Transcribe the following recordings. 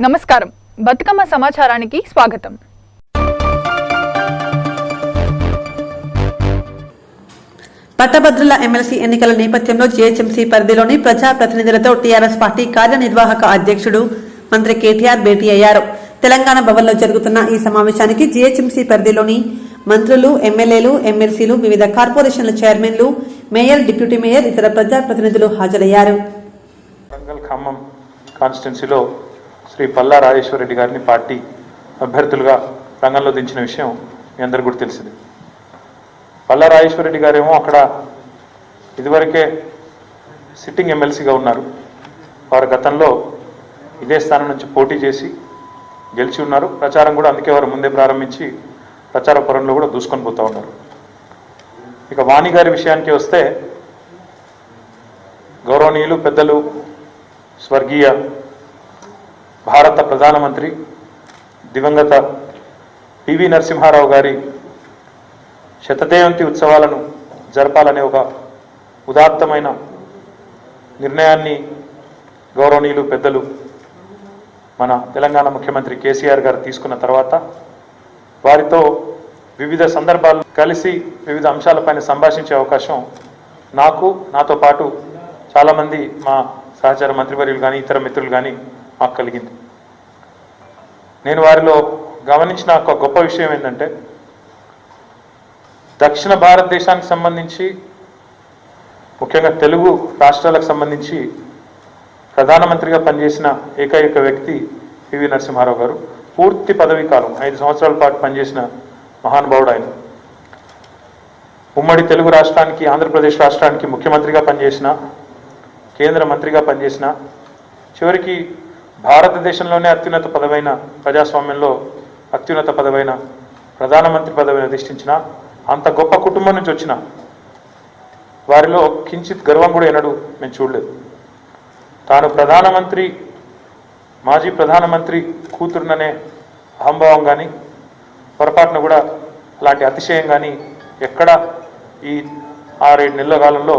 నమస్కారం. బతుకమ్మ సమాచారానికి స్వాగతం. పట్టభద్రుల ఎమ్మెల్సీ ఎన్నికల నేపథ్యంలో జీహెచ్ఎంసీ పరిధిలోని ప్రజాప్రతినిధులతో టీఆర్ఎస్ పార్టీ కార్యనిర్వాహక అధ్యక్షుడు మంత్రి కేటీఆర్ భేటీ అయ్యారు. తెలంగాణ భవన్లో జరుగుతున్న ఈ సమావేశానికి జీహెచ్ఎంసీ పరిధిలోని మంత్రులు, ఎమ్మెల్యేలు, ఎమ్మెల్సీలు, వివిధ కార్పొరేషన్ల చైర్మన్లు, మేయర్, డిప్యూటీ మేయర్, ఇతర ప్రజాప్రతినిధులు హాజరయ్యారు. శ్రీ పల్లా రాజేశ్వర రెడ్డి గారిని పార్టీ అభ్యర్థులుగా రంగంలో దించిన విషయం మీ అందరికీ కూడా తెలిసింది. పల్లా రాజేశ్వర రెడ్డి గారేమో అక్కడ ఇదివరకే సిట్టింగ్ ఎమ్మెల్సీగా ఉన్నారు. వారు గతంలో ఇదే స్థానం నుంచి పోటీ చేసి గెలిచి ఉన్నారు. ప్రచారం కూడా అందుకే వారు ముందే ప్రారంభించి ప్రచార పరంలో కూడా దూసుకొని పోతూ ఉన్నారు. ఇక వాణి గారి విషయానికి వస్తే, గౌరవనీయులు పెద్దలు స్వర్గీయ భారత ప్రధానమంత్రి దివంగత పివి నరసింహారావు గారి శతజయంతి ఉత్సవాలను జరపాలనే ఒక ఉదాత్తమైన నిర్ణయాన్ని గౌరవనీయులు పెద్దలు మన తెలంగాణ ముఖ్యమంత్రి కేసీఆర్ గారు తీసుకున్న తర్వాత వారితో వివిధ సందర్భాల్లో కలిసి వివిధ అంశాలపైన సంభాషించే అవకాశం నాతో పాటు చాలామంది మా సహచర మంత్రివర్యులు కానీ ఇతర మిత్రులు కానీ మాకు కలిగింది. నేను వారిలో గమనించిన ఒక గొప్ప విషయం ఏంటంటే, దక్షిణ భారతదేశానికి సంబంధించి ముఖ్యంగా తెలుగు రాష్ట్రాలకు సంబంధించి ప్రధానమంత్రిగా పనిచేసిన ఏకైక వ్యక్తి పివి నరసింహారావు గారు. పూర్తి పదవీ కాలం 5 సంవత్సరాల పాటు పనిచేసిన మహానుభావుడు ఆయన. ఉమ్మడి తెలుగు రాష్ట్రానికి, ఆంధ్రప్రదేశ్ రాష్ట్రానికి ముఖ్యమంత్రిగా పనిచేసిన, కేంద్ర మంత్రిగా పనిచేసిన, చివరికి భారతదేశంలోనే అత్యున్నత పదవైన, ప్రజాస్వామ్యంలో అత్యున్నత పదవైన ప్రధానమంత్రి పదవిని అధిష్ఠించిన అంత గొప్ప కుటుంబం నుంచి వచ్చిన వారిలో కించిత్ గర్వం కూడా ఎన్నడూ మేము చూడలేదు. తాను మాజీ ప్రధానమంత్రి కూతురుననే అహంభావం కానీ, పొరపాటున కూడా అలాంటి అతిశయం కానీ ఎక్కడ ఈ 6-7 నెలల కాలంలో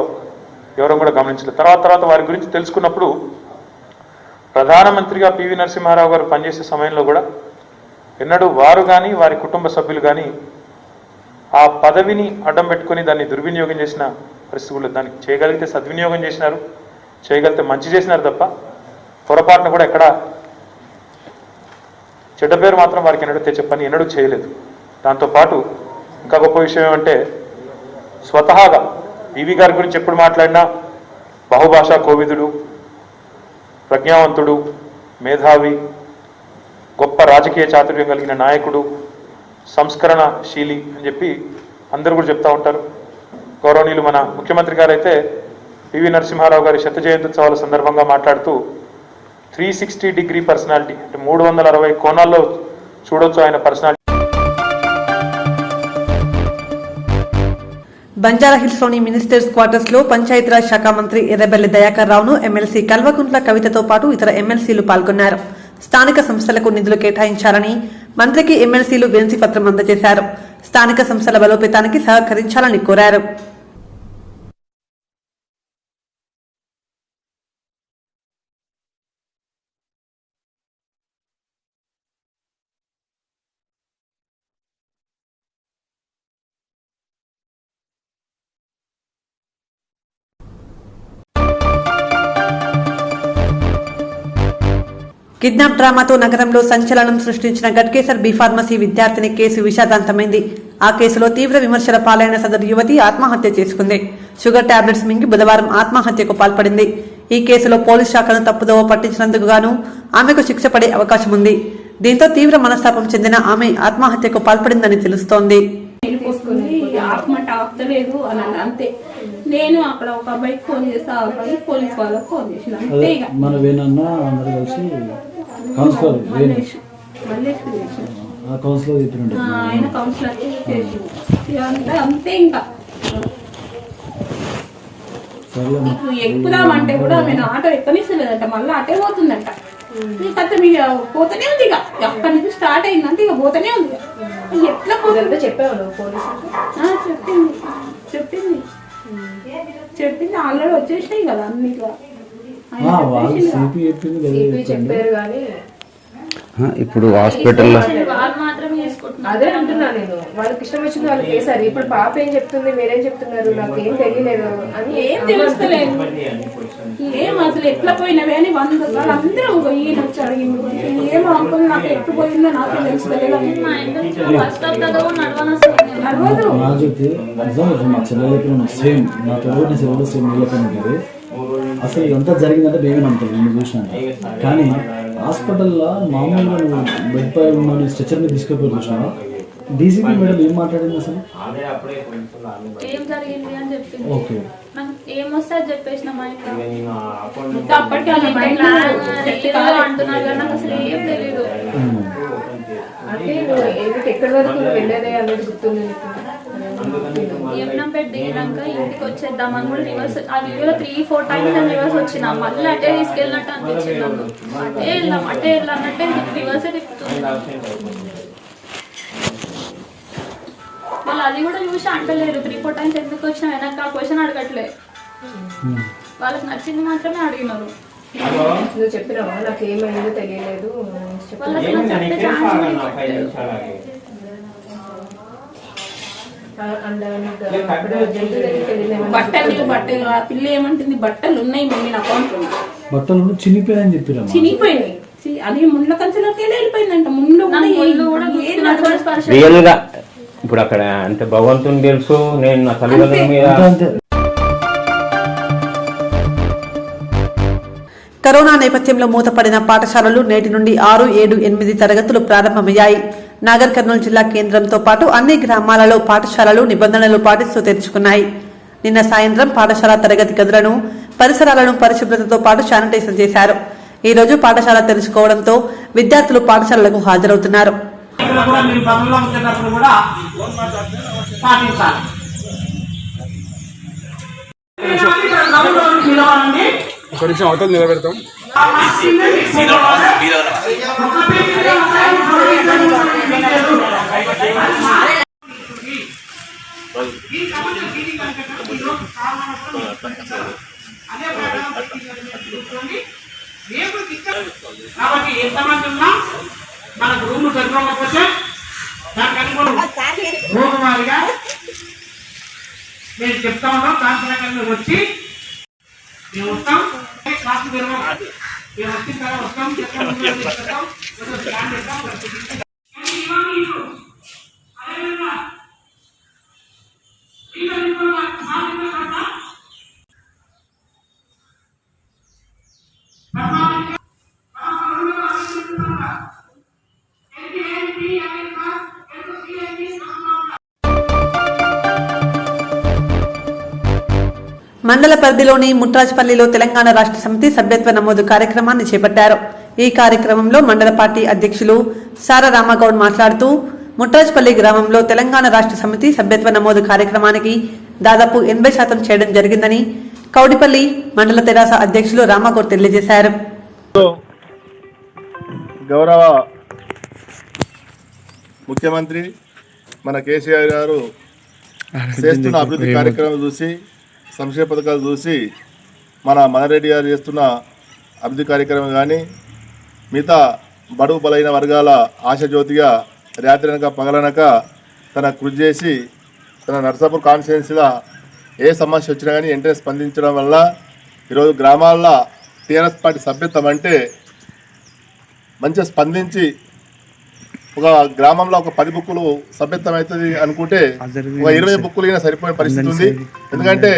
ఎవరూ కూడా గమనించలేదు. తర్వాత వారి గురించి తెలుసుకున్నప్పుడు, ప్రధానమంత్రిగా పివి నరసింహారావు గారు పనిచేసే సమయంలో కూడా ఎన్నడూ వారు కానీ వారి కుటుంబ సభ్యులు కానీ ఆ పదవిని అడ్డం పెట్టుకొని దాన్ని దుర్వినియోగం చేసిన పరిస్థితులు, దానికి చేయగలిగితే సద్వినియోగం చేసినారు, చేయగలిగితే మంచి చేసినారు తప్ప పొరపాటున కూడా ఎక్కడ చెడ్డ పేరు మాత్రం వారికి ఎన్నడూ తెచ్చే పని ఎన్నడూ చేయలేదు. దాంతోపాటు ఇంకా గొప్ప విషయం ఏమంటే, స్వతహాగా పివి గారి గురించి ఎప్పుడు మాట్లాడినా బహుభాషా కోవిదుడు, ప్రజ్ఞావంతుడు, మేధావి, గొప్ప రాజకీయ చాతుర్యం కలిగిన నాయకుడు, సంస్కరణశీలి అని చెప్పి అందరూ కూడా చెప్తూ ఉంటారు. గౌరవనీయులు మన ముఖ్యమంత్రి గారు అయితే పివి నరసింహారావు గారి శతజయంత్యుత్సవాల సందర్భంగా మాట్లాడుతూ 360 డిగ్రీ పర్సనాలిటీ, అంటే 360 కోణాల్లో చూడొచ్చు ఆయన పర్సనాలిటీ. బంజారాహిల్స్లోని మినిస్టర్స్ క్వార్టర్స్ లో పంచాయతీరాజ్ శాఖ మంత్రి ఎర్రబెల్లి దయాకర్ రావును ఎమ్మెల్సీ కల్వకుంట్ల కవితతో పాటు ఇతర ఎమ్మెల్సీలు పాల్గొన్నారు. స్థానిక సంస్థలకు నిధులు కేటాయించాలని మంత్రికి ఎమ్మెల్సీలు వినతి పత్రం అందజేశారు. స్థానిక సంస్థల బలోపేతానికి సహకరించాలని కోరారు. కిడ్నాప్ డ్రామాతో నగరంలో సంచలనం సృష్టించిన గట్కేసర్ బి ఫార్మసీ విద్యార్థిని కేసు విషాదాంతమైంది. ఆ కేసులో తీవ్ర విమర్శల పాలైన సదరు యువతి ఆత్మహత్య చేసుకుంది. షుగర్ టాబ్లెట్స్ మింగి బుధవారం ఆత్మహత్యకు పాల్పడింది. ఈ కేసులో పోలీస్ శాఖను తప్పుదోవ పట్టించినందుకు గాను ఆమెకు శిక్ష పడే అవకాశం ఉంది. దీంతో తీవ్ర మనస్తాపం చెందిన ఆమె ఆత్మహత్యకు పాల్పడిందని తెలుస్తోంది. నేను అక్కడ ఒక అబ్బాయికి ఫోన్ చేస్తా, పోలీస్ వాళ్ళకి ఫోన్ చేసిన కౌన్సిలర్ మల్లేష్ చేసిండు. కౌన్సిలర్ చెప్పినట్టు ఆయన కౌన్సిలర్ చేసిండు. అంతే ఇంకా సర్లే ఇప్పుడు ఎక్కుదామంటే కూడా ఆమె ఆటో ఎక్కనిస్తలేదంట, మళ్ళీ అటే పోతుందంట. కథ ఇక పోతూనే ఉంది, ఇక అక్కడి నుంచి స్టార్ట్ అయిందంటే ఇక పోతూనే ఉంది. ఎట్లా పోతుందో చెప్పావు పోలీసు చెప్పింది ఆల్రెడీ వచ్చేసినాయి కదా అన్ని ఇట్లా. వాళ్ళు సిపి చెప్పింది కదా చెప్పండి. చెప్పారు కానీ ఇప్పుడు హాస్పిటల్లో వాళ్ళు మాత్రమే చేసుకుంటున్నారు. అదే అంటున్నా నేను, వాళ్ళకి ఇష్టం వచ్చింది వాళ్ళు చేశారు. ఇప్పుడు పాప ఏం చెప్తుంది, మీరేం చెప్తున్నారు, నాకు ఏం తెలియలేదు అని ఏం తెలుస్తలేదు, ఏం అసలు ఎట్లా పోయినవి అని 100 సార్లు అందరూ ఈయన వచ్చి అడిగింది. ఏం అంకుల్ నాకు ఎట్టు పోయిందో నాకు తెలుస్తలేదు. నడవదు. నాకైతే నిజం మా చెల్లెలకి సేమ్ నా తోడు సెలవులు సేమ్ నీళ్ళపైన ఉంటుంది. అసలు ఇదంతా జరిగిందంటే మేమే నమ్ముతాం నేను చూసినాను. కానీ హాస్పిటల్లో మామూలుగా నువ్వు బెడ్ పై ఉన్న స్ట్రెచర్ మీద తీసుకుపోయి చూసినా డీసీపీ మేడం ఏం మాట్లాడింది అసలు? ఏం జరిగింది అని చెప్పింది. ఓకే నాకు ఏమొస్తే అది చెప్పేసిన మా ఇంట్లో అప్పటికే ఆమె మైండ్ అంటున్నారు కానీ నాకు అసలు ఏం తెలీదు. అంటే నువ్వు ఎందుకు ఎక్కడి వరకు నువ్వు వెళ్ళేదే అనేది గుర్తుంది నీకు? యమునంపేట దిగినాక ఇంటికి వచ్చేద్దామని కూడా రివర్స్ ఆ వీడియోలో 3-4 టైమ్స్ నేను రివర్స్ వచ్చిన, మళ్ళీ అటే తీసుకెళ్ళినట్టు అనిపించింది. నన్ను అటే వెళ్ళానంటే రివర్సే తిప్పుతుంది. వాళ్ళు అది కూడా చూసి అంటలేరు 3-4 టైమ్స్ ఎందుకు వచ్చినా వెనక ఆ క్వశ్చన్ అడగట్లేదు. వాళ్ళకి నచ్చింది మాత్రమే అడిగినారు. నువ్వు చెప్పినావా నాకు ఏమైందో తెలియలేదు? వాళ్ళు అసలు నాకు చెప్పే ఛాన్స్ కూడా ఇవ్వట్లేదు. బట్టలు ఆ పిల్ల ఏమంటుంది, బట్టలు ఉన్నాయి మమ్మీ నా అకౌంట్ లో, బట్టలు చినిపోయాయని చెప్పిరా? చినిగిపోయినాయి. అది ముండ్ల కంచెలోకి వెళ్ళిపోయిందంట. ముందు రియల్ గా ఇప్పుడు అక్కడ అంటే భగవంతుని తెలుసు, నేను నా తల్లిదండ్రుల మీద కరోనా నేపథ్యంలో మూతపడిన పాఠశాలలు నేటి నుండి 6, 7, 8 తరగతులు ప్రారంభమయ్యాయి. నాగర్ కర్నూలు జిల్లా కేంద్రంతో పాటు అన్ని గ్రామాలలో పాఠశాలలు నిబంధనలు పాటిస్తూ తెరుచుకున్నాయి. నిన్న సాయంత్రం పాఠశాల తరగతి గదులను పరిసరాలను పరిశుభ్రతతో పాటు శానిటైజర్ చేశారు. ఈ రోజు పాఠశాల తెరుచుకోవడంతో విద్యార్థులు పాఠశాలలకు హాజరవుతున్నారు. ఒక నిమిషం అవతల నిలబెడతాం. కాబట్టి ఎంతమంది ఉన్నా మనకు రూమ్ సరిపోకపోతే దానికి అనుకోండి రోజువారీగా నేను చెప్తా ఉన్నాం. కాన్సరంగా వచ్చి మేము వస్తాం, క్లాసు తెరవాలి. మేము వచ్చిన తర్వాత వస్తాం, చెప్తాం. మండల పరిధిలోని ముట్రాజ్పల్లిలో తెలంగాణ రాష్ట్ర సమితి సభ్యత్వ నమోదు కార్యక్రమాన్ని చేపట్టారు. ఈ కార్యక్రమంలో మండల పార్టీ అధ్యక్షులు సారా రామగౌడ్ మాట్లాడుతూ ముట్రాజ్పల్లి గ్రామంలో తెలంగాణ రాష్ట్ర సమితి సభ్యత్వ నమోదు కార్యక్రమానికి దాదాపు 80% చేయడం జరిగిందని కౌడిపల్లి మండల తెరాస అధ్యక్షులు రామగౌడ్ తెలియజేశారు. గౌరవ ముఖ్యమంత్రి మన కేసీఆర్ గారు చేస్తున్న అభివృద్ధి కార్యక్రమాలు చూసి, సంక్షేమ పథకాలు చూసి, మన మదరెడ్డి గారు చేస్తున్న అభివృద్ధి కార్యక్రమం కానీ మిగతా బడుగు బలైన వర్గాల ఆశాజ్యోతిగా రాత్రనక పగలనక తన కృషి చేసి తన నర్సాపూర్ కాన్స్టిట్యున్సీలో ఏ సమస్య వచ్చినా కానీ వెంటనే స్పందించడం వల్ల ఈరోజు గ్రామాల్లో టీఆర్ఎస్ పార్టీ సభ్యత్వం అంటే మంచిగా స్పందించి ఒక గ్రామంలో ఒక 10 బుక్కులు సభ్యత్వం అవుతుంది అనుకుంటే ఒక 20 బుక్కులు అయినా సరిపోయే పరిస్థితి ఉంది. ఎందుకంటే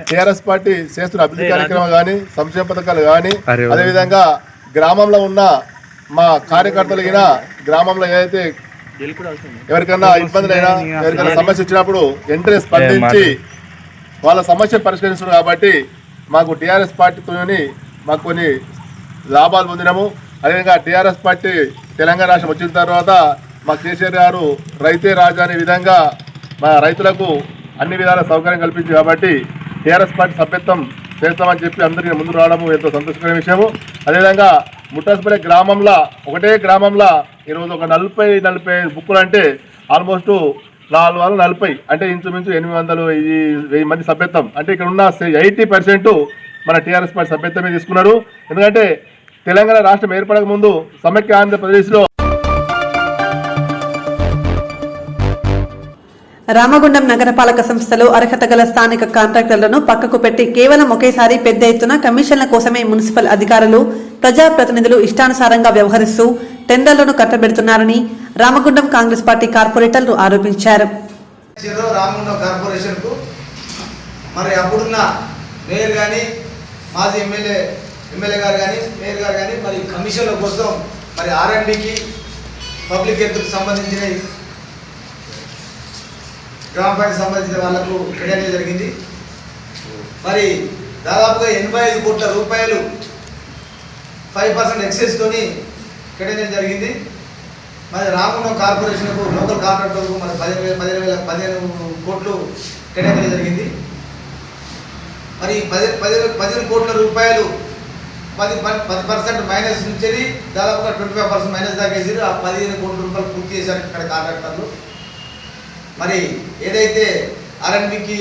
టీఆర్ఎస్ పార్టీ చేస్తున్న అభివృద్ధి కార్యక్రమం కానీ, సంక్షేమ పథకాలు కానీ, అదేవిధంగా గ్రామంలో ఉన్న మా కార్యకర్తలు అయినా గ్రామంలో ఏదైతే ఎవరికైనా ఇబ్బందులైనా, ఎవరికైనా సమస్య వచ్చినప్పుడు వెంటనే స్పందించి వాళ్ళ సమస్య పరిష్కరిస్తున్నారు. కాబట్టి మాకు టీఆర్ఎస్ పార్టీతోని మాకు కొన్ని లాభాలు పొందినాము. అదేవిధంగా టీఆర్ఎస్ పార్టీ తెలంగాణ రాష్ట్రం వచ్చిన తర్వాత మా కేసీఆర్ గారు రైతే రాజు అనే విధంగా మా రైతులకు అన్ని విధాల సౌకర్యం కల్పించింది కాబట్టి టీఆర్ఎస్ పార్టీ సభ్యత్వం చేస్తామని చెప్పి అందరికీ ముందు రావడము ఎంతో సంతోషకరమైన విషయము. అదేవిధంగా ముట్టాసుపల్లి గ్రామంలో ఒకటే గ్రామంలో ఈరోజు ఒక 40-45 బుక్కులు అంటే ఆల్మోస్ట్ 440 అంటే ఇంచుమించు 800-1000 మంది సభ్యత్వం. అంటే ఇక్కడ ఉన్న 80% మన టీఆర్ఎస్ పార్టీ సభ్యత్వమే తీసుకున్నారు. ఎందుకంటే తెలంగాణ రాష్ట్రం ఏర్పడక ముందు సమైక్య ఆంధ్రప్రదేశ్లో రామగుండం నగరపాలక సంస్థలో అర్హత గల స్థానిక కాంట్రాక్టర్లను పక్కకు పెట్టి కేవలం ఒకేసారి పెద్ద ఎత్తున కమిషన్ల కోసమే మున్సిపల్ అధికారులు ప్రజాప్రతినిధులు ఇష్టానుసారంగా వ్యవహరిస్తూ టెండర్లను కట్టబెడుతున్నారని రామగుండం కాంగ్రెస్ పార్టీ కార్పొరేటర్లు ఆరోపించారు. రామగుండం కార్పొరేషన్ కు మరి అప్పుడున్న మేయర్ గాని మాజీ ఎమ్మెల్యే గారు కానీ మేయర్ గారు కానీ మరి కమిషన్ల కోసం మరి R&Dకి పబ్లిక్ హెల్త్కు సంబంధించిన గ్రామ పంచాయతీ సంబంధించిన వాళ్లకు కేటాయించడం జరిగింది. మరి దాదాపుగా 85 కోట్ల రూపాయలు 5% ఎక్సెస్ తోని కేటాయించడం జరిగింది. మరి రామగుండం కార్పొరేషన్కు లోకల్ కాంట్రాక్టర్లకు మరి 15 కోట్లు కేటాయించడం జరిగింది. మరి 15 కోట్ల రూపాయలు 10% మైనస్ నుంచి దాదాపుగా 25% మైనస్ దాకా వేసారు. ఆ 15 కోట్ల రూపాయలు పూర్తి చేశారు ఇక్కడ కాంట్రాక్టర్లు. మరి ఏదైతే R&Dకి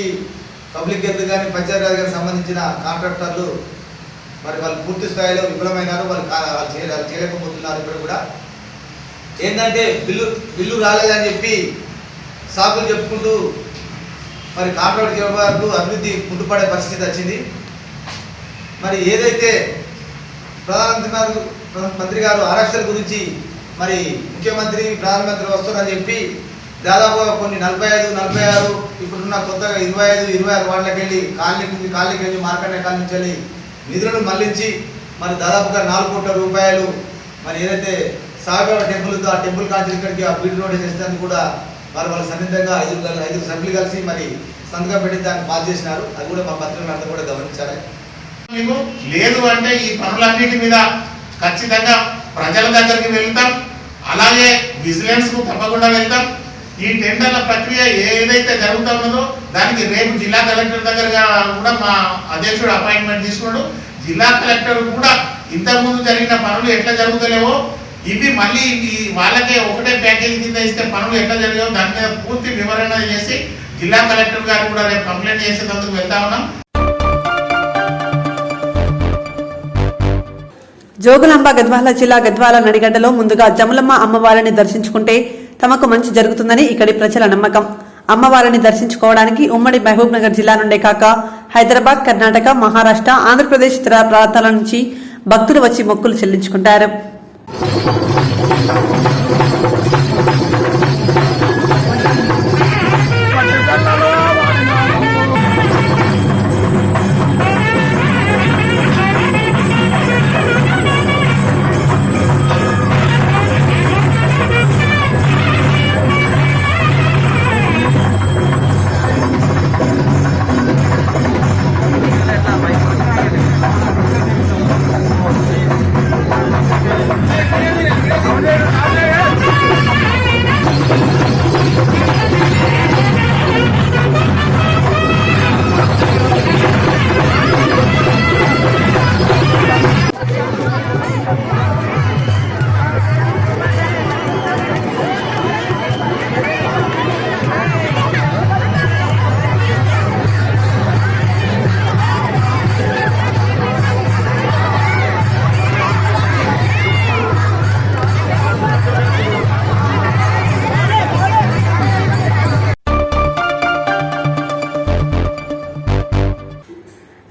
పబ్లిక్ హెల్త్ కానీ పంచాయతీరాజ్ గారికి సంబంధించిన కాంట్రాక్టర్లు మరి వాళ్ళు పూర్తి స్థాయిలో విఫలమైనారు. వాళ్ళు చేయలేకపోతున్నారు. ఇప్పుడు కూడా ఏంటంటే బిల్లు రాలేదని చెప్పి సాకులు చెప్పుకుంటూ మరి కాంట్రాక్ట్ చేయడానికి అభివృద్ధి ముందుపడే పరిస్థితి వచ్చింది. మరి ఏదైతే ప్రధానమంత్రి గారు ఆరక్షల గురించి మరి ముఖ్యమంత్రి ప్రధానమంత్రి వస్తున్నారని చెప్పి దాదాపుగా కొన్ని 45-46 ఇప్పుడున్న కొత్తగా 25-26 వార్డులకు వెళ్ళి కాలనీకి వెళ్ళి మార్కండే కాలనీ నుంచి వెళ్ళి నిధులను మళ్లించి మరి దాదాపుగా 4 కోట్ల రూపాయలు మరి ఏదైతే సాగర్ టెంపుల్ ఉందో ఆ టెంపుల్ కాంచి ఇక్కడికి ఆ బీట్ రోడ్ చేసేందుకు కూడా వాళ్ళ సన్నిహితంగా 5 సభ్యులు కలిసి మరి సంతకం పెట్టి దాన్ని పాస్ చేసినారు. అది కూడా మా పత్రికలు అంతా కూడా గమనించాలి. లేదు అంటే ఈ పనులన్నిటి మీద ఖచ్చితంగా ప్రజల దగ్గరికి వెళ్తాం. అలాగే విజిలెన్స్ కు తప్పకుండా వెళ్తాం. ఈ టెండర్ల ప్రక్రియ ఏదైతే జరుగుతా ఉన్నదో దానికి రేపు జిల్లా కలెక్టర్ దగ్గర కూడా మా అధ్యక్షుడు అపాయింట్మెంట్ తీసుకున్నాడు. జిల్లా కలెక్టర్ కూడా ఇంతకుముందు జరిగిన పనులు ఎట్లా జరుగుతలేవో ఇవి మళ్ళీ వాళ్ళకే ఒకటే ప్యాకేజీ కింద ఇస్తే పనులు ఎట్లా జరిగాయో దాని మీద పూర్తి వివరణ చేసి జిల్లా కలెక్టర్ గారు కూడా రేపు కంప్లైంట్ చేసేందుకు వెళ్తా ఉన్నాం. జోగులాంబ గద్వాల జిల్లా గద్వాల నడిగడ్డలో ముందుగా జములమ్మ అమ్మవారిని దర్శించుకుంటే తమకు మంచి జరుగుతుందని ఇక్కడి ప్రజల నమ్మకం. అమ్మవారిని దర్శించుకోవడానికి ఉమ్మడి మహబూబ్ నగర్ జిల్లా నుండే కాక హైదరాబాద్, కర్ణాటక, మహారాష్ట్ర, ఆంధ్రప్రదేశ్ ఇతర ప్రాంతాల నుంచి భక్తులు వచ్చి మొక్కులు చెల్లించుకుంటారు.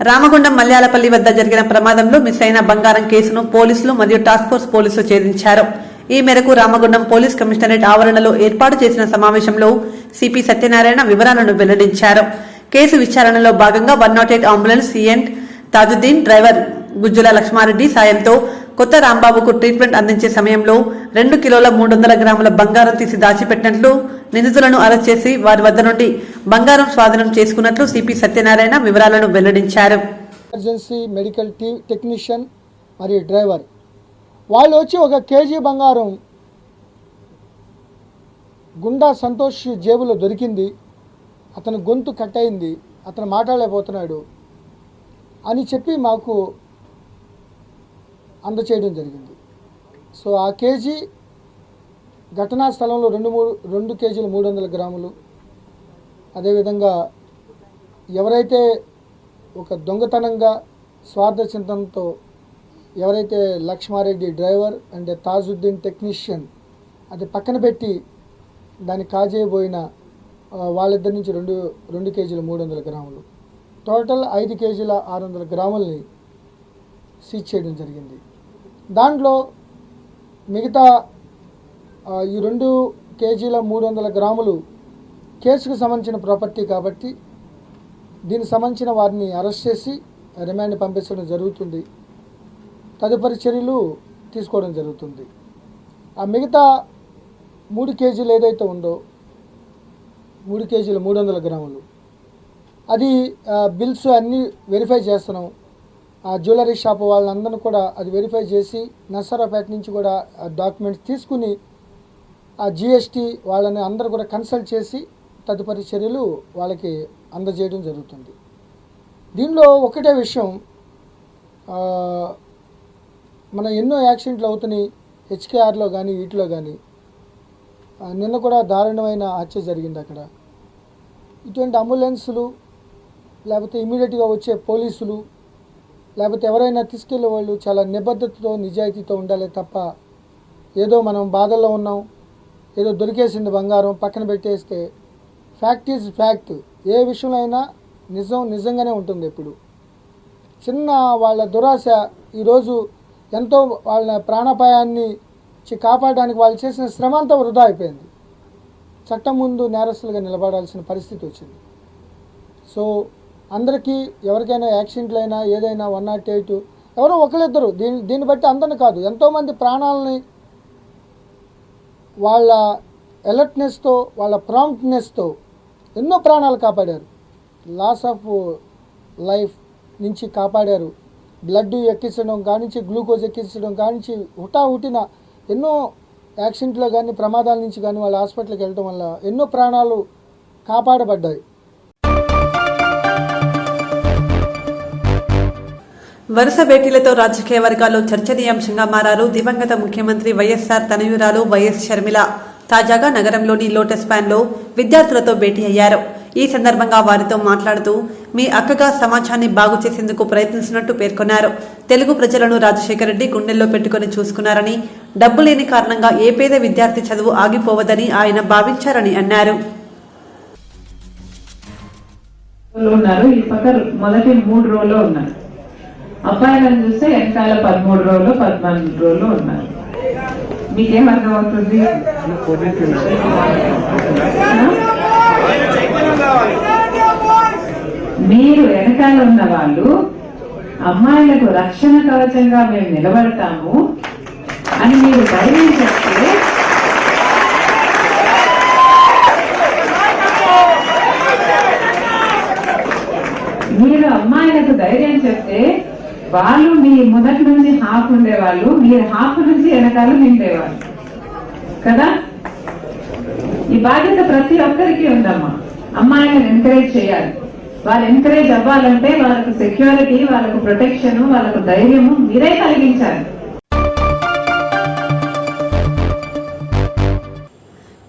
రామగుండం మల్యాలపల్లి వద్ద జరిగిన ప్రమాదంలో మిస్ అయిన బంగారం కేసును పోలీసులు మరియు టాస్క్ ఫోర్స్ పోలీసులు ఛేదించారు. ఈ మేరకు రామగుండం పోలీస్ కమిషనరేట్ ఆవరణలో ఏర్పాటు చేసిన సమావేశంలో సిపి సత్యనారాయణ వివరాలను వెల్లడించారు. కేసు విచారణలో భాగంగా 108 ambulance cement Tajuddin, driver Gujjula Lakshma Reddy సాయంతో కొత్త రాంబాబుకు ట్రీట్మెంట్ అందించే సమయంలో 2 కిలోల 300 గ్రాముల బంగారం తీసి దాచిపెట్టినట్లు నిందితులను అరెస్ట్ చేసి వారి వద్ద నుండి బంగారం స్వాధీనం చేసుకున్నట్లు సిపి సత్యనారాయణ వివరాలను వెల్లడించారు. ఎమర్జెన్సీ మెడికల్ టెక్నీషియన్ మరియు డ్రైవర్ వాళ్ళు వచ్చి 1 కేజీ బంగారం గుండా సంతోష్ జేబులో దొరికింది, అతని గొంతు కట్ అయింది, అతను మాట్లాడలేకపోతున్నాడు అని చెప్పి మాకు అందచేయడం జరిగింది. సో ఆ కేజీ ఘటనా స్థలంలో 2 కేజీలు 300 గ్రాములు. అదేవిధంగా ఎవరైతే ఒక దొంగతనంగా స్వార్థ చింతనతో ఎవరైతే Laxma Reddy driver and Tajuddin technician అది పక్కన పెట్టి దాన్ని కాజేయబోయిన వాళ్ళిద్దరి నుంచి 2 కేజీల 300 గ్రాములు, టోటల్ 5 కేజీల 600 గ్రాములని సీజ్ చేయడం జరిగింది. దాంట్లో మిగతా ఈ 2 కేజీల 300 గ్రాములు కేసుకు సంబంధించిన ప్రాపర్టీ కాబట్టి దీనికి సంబంధించిన వారిని అరెస్ట్ చేసి రిమాండ్ పంపించడం జరుగుతుంది. తదుపరి చర్యలు తీసుకోవడం జరుగుతుంది. ఆ మిగతా 3 కేజీలు ఏదైతే ఉందో 3 కేజీల 300 గ్రాములు అది బిల్స్ అన్నీ వెరిఫై చేస్తున్నాం. ఆ జ్యువెలరీ షాప్ వాళ్ళందరినీ కూడా అది వెరిఫై చేసి నర్సరావుపేట నుంచి కూడా డాక్యుమెంట్స్ తీసుకుని ఆ జిఎస్టీ వాళ్ళని అందరూ కూడా కన్సల్ట్ చేసి తదుపరి చర్యలు వాళ్ళకి అందజేయడం జరుగుతుంది. దీనిలో ఒకటే విషయం, మన ఎన్నో యాక్సిడెంట్లు అవుతున్నాయి హెచ్కేఆర్లో కానీ వీటిలో కానీ. నిన్న కూడా దారుణమైన హత్య జరిగింది అక్కడ. ఇటువంటి అంబులెన్సులు లేకపోతే ఇమీడియట్గా వచ్చే పోలీసులు లేకపోతే ఎవరైనా తీసుకెళ్లే వాళ్ళు చాలా నిబద్ధతతో నిజాయితీతో ఉండాలి తప్ప ఏదో మనం బాధల్లో ఉన్నాం, ఏదో దొరికేసింది బంగారం పక్కన పెట్టేస్తే ఫ్యాక్ట్ ఈజ్ ఫ్యాక్ట్. ఏ విషయంలో అయినా నిజంగానే ఉంటుంది. ఎప్పుడు చిన్న వాళ్ళ దురాశ ఈరోజు ఎంతో వాళ్ళ ప్రాణాపాయాన్ని కాపాడడానికి వాళ్ళు చేసిన శ్రమ అంతా వృధా అయిపోయింది. చట్టం ముందు నేరస్తులుగా నిలబడాల్సిన పరిస్థితి వచ్చింది. సో అందరికీ ఎవరికైనా యాక్సిడెంట్లు అయినా ఏదైనా 108 ఎవరో ఒకరిద్దరు దీన్ని బట్టి అందరిని కాదు, ఎంతోమంది ప్రాణాలని వాళ్ళ అలర్ట్నెస్తో వాళ్ళ ప్రాంప్ట్నెస్తో ఎన్నో ప్రాణాలు కాపాడారు. లాస్ ఆఫ్ లైఫ్ నుంచి కాపాడారు. బ్లడ్ ఎక్కించడం కానించి గ్లూకోజ్ ఎక్కించడం కానించి హుటాహుటిన ఎన్నో యాక్సిడెంట్లో కానీ ప్రమాదాల నుంచి కానీ వాళ్ళ హాస్పిటల్కి వెళ్ళడం వల్ల ఎన్నో ప్రాణాలు కాపాడబడ్డాయి. వరుస భేటీలతో రాజకీయ వర్గాల్లో చర్చనీయాంశంగా మారారు దివంగత ముఖ్యమంత్రి వైఎస్ఆర్ తనయురాలు వైఎస్ షర్మిల. తాజాగా నగరంలోని లోటస్ ప్యాన్లో విద్యార్థులతో భేటీ అయ్యారు. ఈ సందర్భంగా వారితో మాట్లాడుతూ మీ అక్కగా సమాజాన్ని బాగు చేసేందుకు ప్రయత్నించినట్టు పేర్కొన్నారు. తెలుగు ప్రజలను రాజశేఖర రెడ్డి గుండెల్లో పెట్టుకుని చూసుకున్నారని, డబ్బు లేని కారణంగా ఏ పేద విద్యార్థి చదువు ఆగిపోవదని ఆయన భావించారని అన్నారు. ఈ పక్క మొదటి 3 రోజుల్లో ఉన్నారు. అబ్బాయిలను చూస్తే వెనకాల 13 రోజులు 14 రోజులు ఉన్నారు. మీకేం అర్థం అవుతుంది? మీరు వెనకాల ఉన్న వాళ్ళు అమ్మాయిలకు రక్షణ కవచంగా మేము నిలబడతాము అని మీరు ధైర్యం చెప్తే వాళ్ళు మీ మొదటి నుంచి హాఫ్ ఉండేవాళ్ళు, మీరు హాఫ్ నుంచి వెనకాల నిండేవాళ్ళు కదా. ఈ బాధ్యత ప్రతి ఒక్కరికి ఉందమ్మా. అమ్మాయిలను ఎంకరేజ్ చేయాలి. వాళ్ళు ఎంకరేజ్ అవ్వాలంటే వాళ్ళకు సెక్యూరిటీ, వాళ్ళకు ప్రొటెక్షన్, వాళ్ళకు ధైర్యము మీరే కలిగించాలి.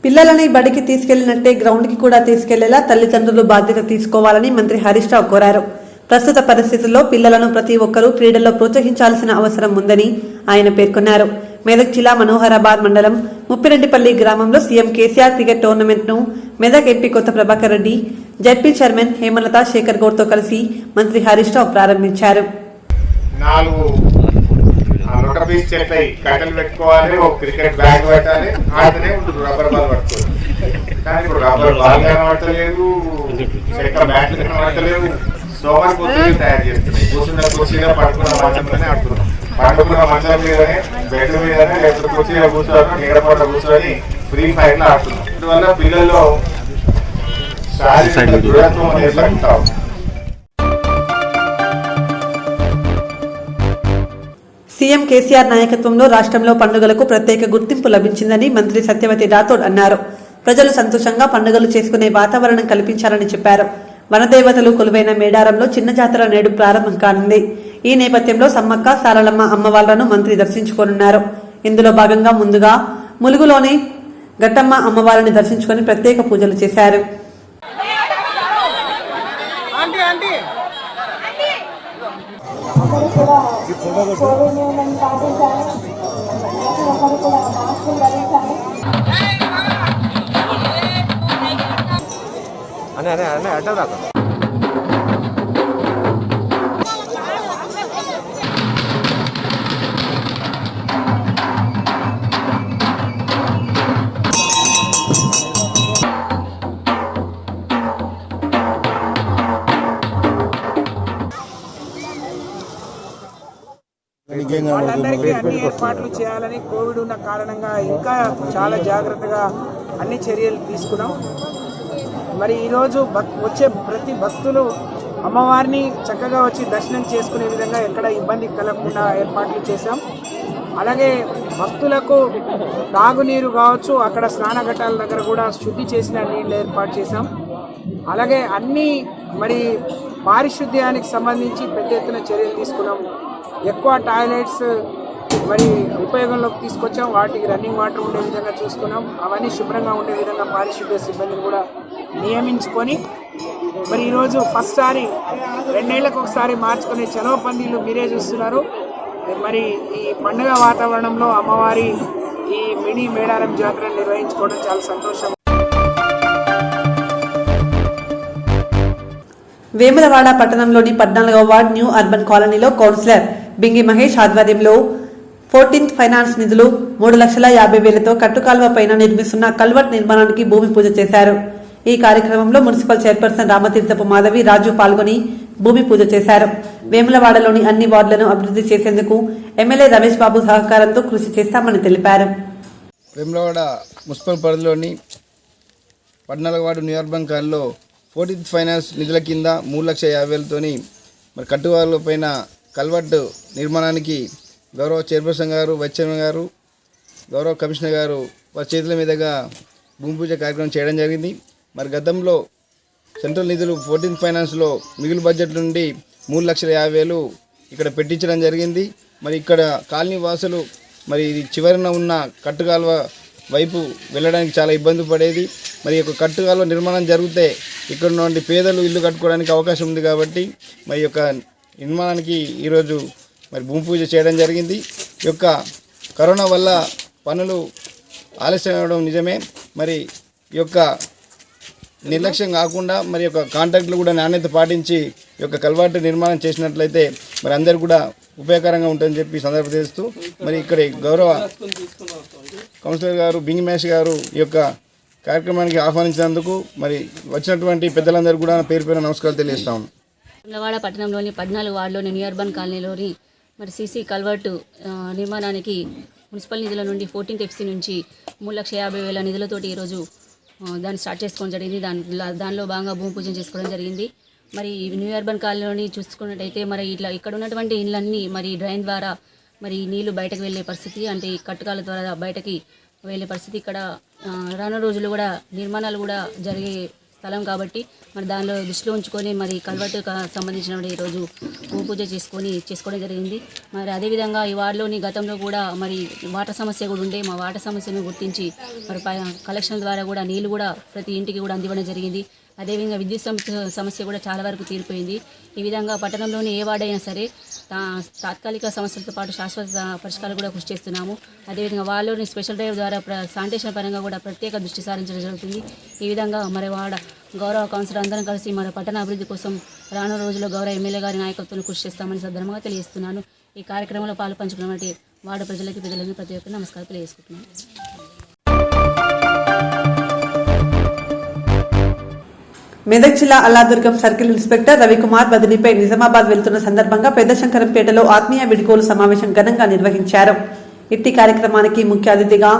పిల్లలని బడికి తీసుకెళ్లినట్టే గ్రౌండ్కి కూడా తీసుకెళ్లేలా తల్లిదండ్రులు బాధ్యత తీసుకోవాలని మంత్రి హరీష్ రావు కోరారు. ప్రస్తుత పరిస్థితుల్లో పిల్లలను ప్రతి ఒక్కరూ క్రీడల్లో ప్రోత్సహించాల్సిన అవసరం ఉందని ఆయన పేర్కొన్నారు. మెదక్ జిల్లా మనోహరాబాద్ మండలం ముప్పిరెడ్డిపల్లి గ్రామంలో సీఎం కేసీఆర్ క్రికెట్ టోర్నమెంట్ను Medak MP Kotha Prabhakar Reddy, ZP chairman Hemalatha Shekar గౌడ్తో కలిసి మంత్రి హరీష్ రావు ప్రారంభించారు. 4 పీస్ చెట్లై కట్టెలు పెట్టుకోవాలి, ఒక క్రికెట్ బ్యాగ్ పెట్టాలి, ఆటనే ఉంటుంది. రబ్బర్ బాల్ పట్టుకోవాలి. కానీ ఇప్పుడు రబ్బర్ బాల్ కనబడతలేదు, చెక్క బ్యాట్లు కనబడతలేవు. సోమర్ పొద్దునే తయారు చేస్తున్నాయి. కూర్చున్న కుర్చీలో పట్టుకున్న మంచంలోనే ఆడుతున్నాం. పట్టుకున్న మంచం మీదనే, బెడ్ మీదనే, లేకపోతే కుర్చీలో కూర్చొని నీడపట్ల కూర్చొని ఫ్రీ ఫైర్ లో ఆడుతున్నాం. అందువల్ల పిల్లల్లో శారీరక దృఢత్వం అనేది తగ్గుతాం. సీఎం కేసీఆర్ నాయకత్వంలో రాష్ట్రంలో పండుగలకు ప్రత్యేక గుర్తింపు లభించిందని మంత్రి సత్యవతి రాథోడ్ అన్నారు. ప్రజలు సంతోషంగా పండుగలు చేసుకునే వాతావరణం కల్పించాలని చెప్పారు. వనదేవతలు కొలువైన మేడారంలో చిన్న జాతర నేడు ప్రారంభం కానుంది. ఈ నేపథ్యంలో సమ్మక్క సారలమ్మ అమ్మవార్లను మంత్రి దర్శించుకోనున్నారు. ఇందులో భాగంగా ముందుగా ములుగులోని గట్టమ్మ అమ్మవారిని దర్శించుకొని ప్రత్యేక పూజలు చేశారు. వాళ్ళందరికీ అన్ని ఏర్పాట్లు చేయాలని కోవిడ్ ఉన్న కారణంగా ఇంకా చాలా జాగ్రత్తగా అన్ని చర్యలు తీసుకున్నాం. మరి ఈరోజు వచ్చే ప్రతి భక్తులు అమ్మవారిని చక్కగా వచ్చి దర్శనం చేసుకునే విధంగా ఎక్కడ ఇబ్బంది కలగకుండా ఏర్పాట్లు చేశాం. అలాగే భక్తులకు తాగునీరు కావచ్చు, అక్కడ స్నానఘట్టాల దగ్గర కూడా శుద్ధి చేసిన నీళ్ళు ఏర్పాటు చేశాం. అలాగే అన్ని మరి పారిశుద్ధ్యానికి సంబంధించి పెద్ద ఎత్తున చర్యలు తీసుకున్నాం. ఎక్కువ టాయిలెట్స్ మరి ఉపయోగంలోకి తీసుకొచ్చాం. వాటికి రన్నింగ్ వాటర్ ఉండే విధంగా చూసుకున్నాం. అవన్నీ శుభ్రంగా ఉండే విధంగా పారిశుద్ధ్య సిబ్బందిని కూడా నియమించుకొని మరి ఈరోజు ఫస్ట్ సారి 2 ఏళ్లకు ఒకసారి మార్చుకునే చలవ పందిళ్ళు మీరే చూస్తున్నారు. మరి ఈ పండుగ వాతావరణంలో అమ్మవారి ఈ మినీ మేడారం జాతరను నిర్వహించుకోవడం చాలా సంతోషం. వేములవాడ పట్టణంలోని 14వ వార్డ్ న్యూ అర్బన్ కాలనీలో కౌన్సిలర్ బింగి మహేష్ ఆధ్వర్యంలో 14th ఫైనాన్స్ నిధులు 3,50,000తో కట్టుకాల్వ పైన నిర్మిస్తున్న కల్వర్ట్ నిర్మాణానికి భూమి పూజ చేశారు. ఈ కార్యక్రమంలో మున్సిపల్ చైర్పర్సన్ రామతీర్థపు మాధవి రాజు పాల్గొని భూమి పూజ చేశారు. వేములవాడలోని అన్ని వార్డులను అభివృద్ధి చేసేందుకు ఎమ్మెల్యే రమేష్ బాబు సహకారంతో కృషి చేస్తామని తెలిపారు. వేములవాడ మున్సిపల్ పరిధిలోని 14వ వార్డు న్యూ అర్బన్ కాలనీలో 14th ఫైనాన్స్ నిధుల కింద 3,50,000తోని మరి కట్టువాళ్ళ పైన కల్వర్ట్ నిర్మాణానికి గౌరవ చైర్పర్సన్ గారు, వైస్ చైర్మన్ గారు, గౌరవ కమిషనర్ గారు వారి చేతుల మీదుగా భూమి పూజ కార్యక్రమం చేయడం జరిగింది. మరి గతంలో సెంట్రల్ నిధులు 14th ఫైనాన్స్లో మిగులు బడ్జెట్ నుండి 3,50,000 ఇక్కడ పెట్టించడం జరిగింది. మరి ఇక్కడ కాలనీ వాసులు మరి ఇది చివరన ఉన్న కట్టుకాల్వ వైపు వెళ్ళడానికి చాలా ఇబ్బంది పడేది. మరి యొక్క కట్టుకాల్వ నిర్మాణం జరిగితే ఇక్కడ నుండి పేదలు ఇల్లు కట్టుకోవడానికి అవకాశం ఉంది. కాబట్టి మరి యొక్క నిర్మాణానికి ఈరోజు మరి భూమి పూజ చేయడం జరిగింది. ఈ యొక్క కరోనా వల్ల పనులు ఆలస్యం అవ్వడం నిజమే. మరి ఈ యొక్క నిర్లక్ష్యం కాకుండా మరి యొక్క కాంట్రాక్టులు కూడా నాణ్యత పాటించి ఈ యొక్క కల్వర్ట్ నిర్మాణం చేసినట్లయితే మరి అందరు కూడా ఉపయోగకరంగా ఉంటుందని చెప్పి సందర్భం చేస్తూ మరి ఇక్కడ గౌరవ కౌన్సిలర్ గారు బింగి మహేష్ గారు ఈ యొక్క కార్యక్రమానికి ఆహ్వానించినందుకు మరి వచ్చినటువంటి పెద్దలందరూ కూడా పేరు పేరు నమస్కారాలు తెలియజేస్తాం. వేములవాడ పట్టణంలోని 14 వార్డులోని న్యూ అర్బన్ కాలనీలోని మరి సీసీ కల్వర్టు నిర్మాణానికి మున్సిపల్ నిధుల నుండి 14th FC నుంచి 3,50,000 నిధులతోటి ఈరోజు దాన్ని స్టార్ట్ చేసుకోవడం జరిగింది. దానిలో భాగంగా భూమి పూజ చేసుకోవడం జరిగింది. మరి న్యూ అర్బన్ కాలనీలోని చూసుకున్నట్టయితే మరి ఇట్లా ఇక్కడ ఉన్నటువంటి ఇళ్ళన్నీ మరి డ్రైన్ ద్వారా మరి నీళ్లు బయటకు వెళ్ళే పరిస్థితి, అంటే ఈ కట్టుకాల ద్వారా బయటకి వెళ్ళే పరిస్థితి. ఇక్కడ రానున్న రోజులు కూడా నిర్మాణాలు కూడా జరిగే స్థలం కాబట్టి మరి దానిలో దృష్టిలో ఉంచుకొని మరి కల్వర్ట్ సంబంధించిన ఈరోజు భూ పూజ చేసుకోవడం జరిగింది. మరి అదేవిధంగా ఈ వార్డులోని గతంలో కూడా మరి వాటర్ సమస్య కూడా ఉండే, మా వాటర్ సమస్యను గుర్తించి మరి కలెక్షన్ ద్వారా కూడా నీళ్లు కూడా ప్రతి ఇంటికి కూడా అందివ్వడం జరిగింది. అదేవిధంగా విద్యుత్ సమస్య కూడా చాలా వరకు తీరిపోయింది. ఈ విధంగా పట్టణంలోని ఏ వార్డైనా సరే తాత్కాలిక సమస్యలతో పాటు శాశ్వత పరిష్కారాలు కూడా కృషి చేస్తున్నాము. అదేవిధంగా వాళ్ళలోని స్పెషల్ డ్రైవ్ ద్వారా శానిటేషన్ పరంగా కూడా ప్రత్యేక దృష్టి సారించడం జరుగుతుంది. ఈ విధంగా మరి గౌరవ కౌన్సిలర్ అందరం కలిసి మన పట్టణ అభివృద్ధి కోసం రానున్న రోజుల్లో గౌరవ ఎమ్మెల్యే గారి నాయకత్వంలో కృషి చేస్తామని సందర్భంగా తెలియజేస్తున్నాను. ఈ కార్యక్రమంలో పాల్పంచుకున్నటువంటి వార్డు ప్రజలకి ప్రజలందరూ ప్రతి ఒక్కరు నమస్కారం తెలియజేసుకుంటున్నాను. మెదక్ జిల్లా అల్లాదుర్గం సర్కిల్ ఇన్స్పెక్టర్ రవికుమార్ బదిలీపై నిజామాబాద్ వెళ్తున్న సందర్భంగా పెద్దశంకరంపేటలో ఆత్మీయ వీడ్కోలు సమావేశం ఘనంగా నిర్వహించారు. ఇట్టి కార్యక్రమానికి ముఖ్య అతిథిగా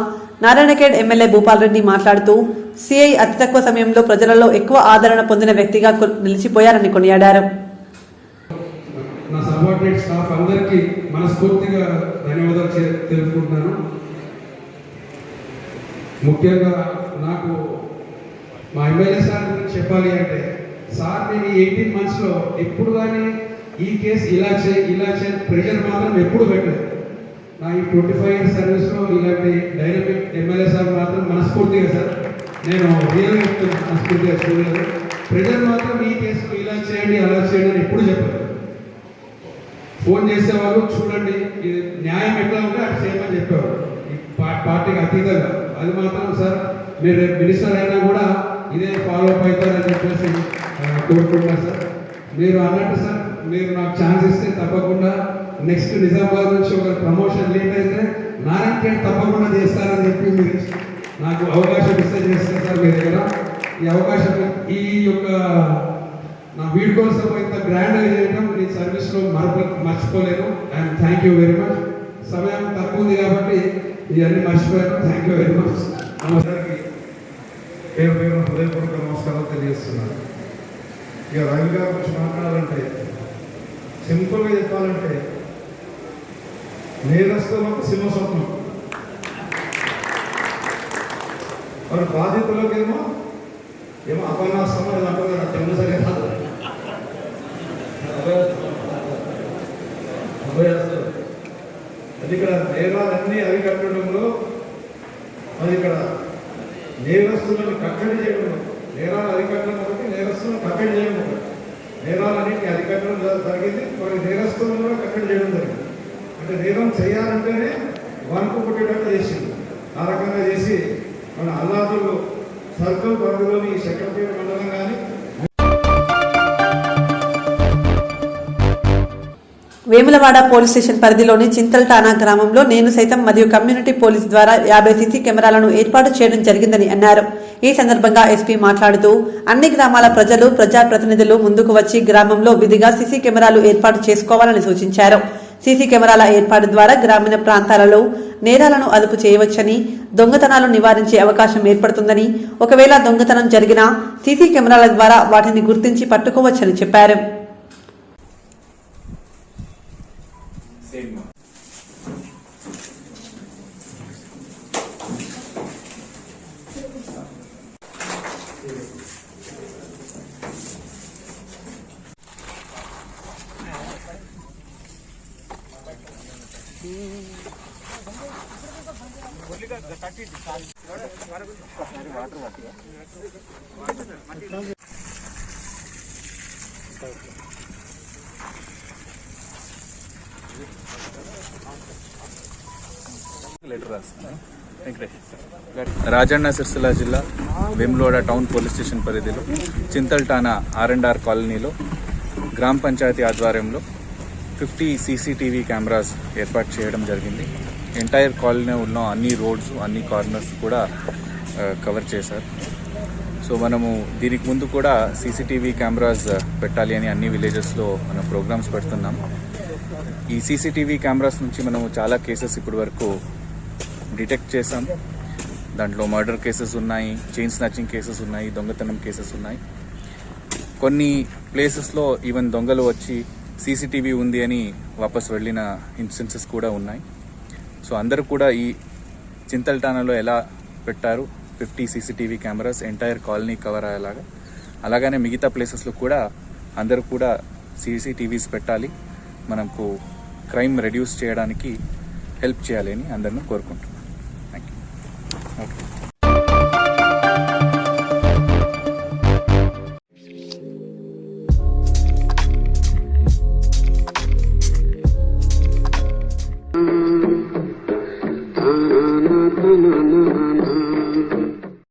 నారాయణఖేడ్ ఎమ్మెల్యే భూపాల్ రెడ్డి మాట్లాడుతూ సిఐ అతి తక్కువ సమయంలో ప్రజలలో ఎక్కువ ఆదరణ పొందిన వ్యక్తిగా నిలిచిపోయారని కొనియాడారు. నా సబార్డినేట్ స్టాఫ్ అందరికీ మనస్ఫూర్తిగా ధన్యవాదాలు తెలుపుకుంటున్నాను. ముఖ్యంగా నాకు మా ఎమ్మెల్యే సార్ గురించి చెప్పాలి అంటే, సార్ నేను 18 monthsలో ఎప్పుడు కానీ ఈ కేసు ఇలా చేయ ప్రెషర్ మాత్రం ఎప్పుడు పెట్టలేదు. నా ఈ 25 years సర్వీస్లో ఇలాంటి డైనమిక్ ఎమ్మెల్యే సార్ మాత్రం మనస్ఫూర్తిగా సార్ నేను రియల్గా చెప్తున్నాను, మనస్ఫూర్తిగా చూడలేదు. ప్రెషర్ మాత్రం ఈ కేసులో ఇలా చేయండి అలా చేయండి అని ఎప్పుడు చెప్పలేదు. ఫోన్ చేసేవాళ్ళు చూడండి ఇది న్యాయం ఎట్లా ఉంటే అటు చేయమని చెప్పేవారు, ఈ పార్టీకి అతీతంగా. అది మాత్రం సార్ మీరు మినిస్టర్ అయినా కూడా ఇదే ఫాలో అప్ అవుతారని చెప్పేసి కోరుకుంటున్నాను సార్. మీరు అన్నట్టు సార్, మీరు నాకు ఛాన్స్ ఇస్తే తప్పకుండా నెక్స్ట్ నిజామాబాద్ నుంచి ఒక ప్రమోషన్ లేట్ అయితే నారాయణఖేడ్ తప్పకుండా చేస్తారని చెప్పి మీరు నాకు అవకాశం ఇస్తే చేస్తారు సార్. మీ దగ్గర ఈ అవకాశం, ఈ యొక్క నా వీడ్కోల సభ ఇంత గ్రాండ్గా చేయడం మీ సర్వీస్లో మర్చిపోలేను. And thank you very much. సమయం తక్కువ ఉంది కాబట్టి ఇవన్నీ మర్చిపోయాను. Thank you very much. నమస్కారానికి పేరు హృదయపూర్వక నమస్కారాలు తెలియజేస్తున్నాను. ఇక రవి గారి గురించి మాట్లాడాలంటే, సింపుల్గా చెప్పాలంటే, నేరస్తులకు సింహస్వప్నం, మరి బాధితులకేమో అపనాశం అని అంటారు కదా, జన్మసరి అది ఇక్కడ నేరాలన్నీ అరికట్టడంలో, అది ఇక్కడ నేరస్తులను కట్టడి చేయడం, నేరాలు అరికట్టడం ఒకటి, నేరస్తులను కట్టడి చేయడం ఒకటి. నేరాలన్నింటినీ అరికట్టడం జరిగింది, మరి నేరస్తులను కూడా కట్టడి చేయడం జరిగింది. అంటే నేరం చేయాలంటేనే వణుకు పుట్టేటట్టు చేసింది. ఆ రకంగా చేసి మన అల్లాదులు సర్కిల్ పరిధిలోని సెక్రటరీ మండలం కానీ, వేములవాడ పోలీస్ స్టేషన్ పరిధిలోని చింతల్టానా గ్రామంలో నేను సైతం మరియు కమ్యూనిటీ పోలీస్ ద్వారా 50 సీసీ కెమెరాలను ఏర్పాటు చేయడం జరిగిందని అన్నారు. ఈ సందర్భంగా ఎస్పీ మాట్లాడుతూ అన్ని గ్రామాల ప్రజలు, ప్రజాప్రతినిధులు ముందుకు వచ్చి గ్రామంలో విధిగా సీసీ కెమెరాలు ఏర్పాటు చేసుకోవాలని సూచించారు. సీసీ కెమెరాల ఏర్పాటు ద్వారా గ్రామీణ ప్రాంతాలలో నేరాలను అదుపు చేయవచ్చని, దొంగతనాలు నివారించే అవకాశం ఏర్పడుతుందని, ఒకవేళ దొంగతనం జరిగినా సీసీ కెమెరాల ద్వారా వాటిని గుర్తించి పట్టుకోవచ్చని చెప్పారు. రాజన్న సిరిసిల్ల జిల్లా వేములవాడ టౌన్ పోలీస్ స్టేషన్ పరిధిలో చింతల్టానా R&R కాలనీలో గ్రామ పంచాయతీ ఆధ్వర్యంలో 50 CCTV కెమెరాస్ ఏర్పాటు చేయడం జరిగింది. ఎంటైర్ కాలనీ ఉన్న అన్ని రోడ్స్, అన్ని కార్నర్స్ కూడా కవర్ చేశారు. సో మనము దీనికి ముందు కూడా CCTV కెమెరాస్ పెట్టాలి అని అన్ని విలేజెస్లో మనం ప్రోగ్రామ్స్ పెడుతున్నాం. ఈ CCTV కెమెరాస్ నుంచి మనము చాలా కేసెస్ ఇప్పటి వరకు డిటెక్ట్ చేసాం. దాంట్లో మర్డర్ కేసెస్ ఉన్నాయి, చైన్ స్నాచింగ్ కేసెస్ ఉన్నాయి, దొంగతనం కేసెస్ ఉన్నాయి. కొన్ని ప్లేసెస్లో ఈవెన్ దొంగలు వచ్చి CCTV ఉంది అని వాపస్ వెళ్ళిన ఇన్స్టెన్సెస్ కూడా ఉన్నాయి. సో అందరూ కూడా ఈ చింతల్టానాలో ఎలా పెట్టారు 50 CCTV cameras entire colony cover అయ్యేలాగా, అలాగనే మిగతా ప్లేసెస్లో కూడా అందరూ కూడా CCTVs పెట్టాలి, మనకు క్రైమ్ రెడ్యూస్ చేయడానికి హెల్ప్ చేయాలి అని అందరిని కోరుకుంటున్నాం.